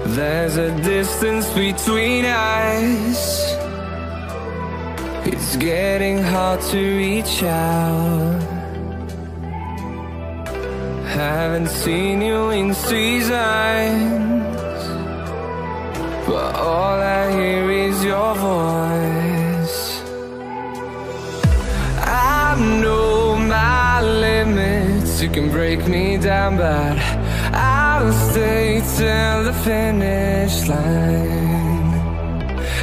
There's a distance between us. It's getting hard to reach out. Haven't seen you in seasons, but all I hear is your voice. I know my limits, you can break me down, but I'll stay till the finish line.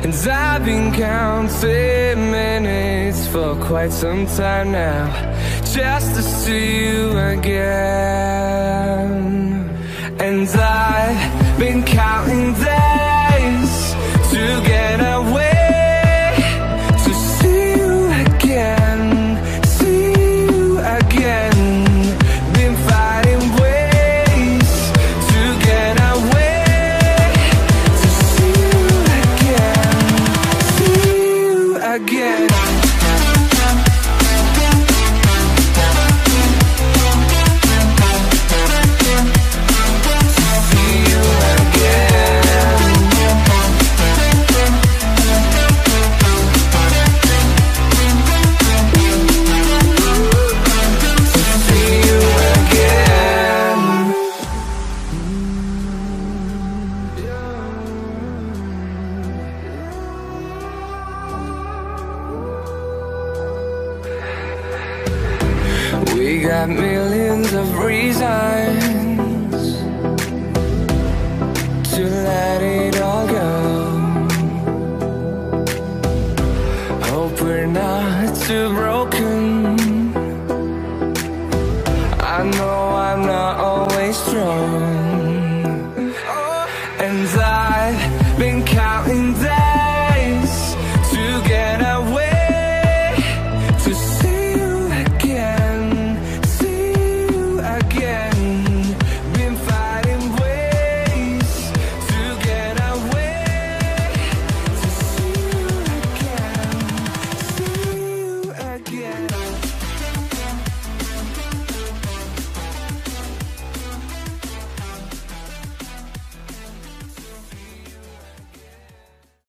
And I've been counting minutes for quite some time now, just to see you again. And I've been counting days to get away, to see you again, see you again. Been fighting ways to get away, to see you again, see you again. We got millions of reasons to let it all go. Hope we're not too broken. I know I'm not always strong.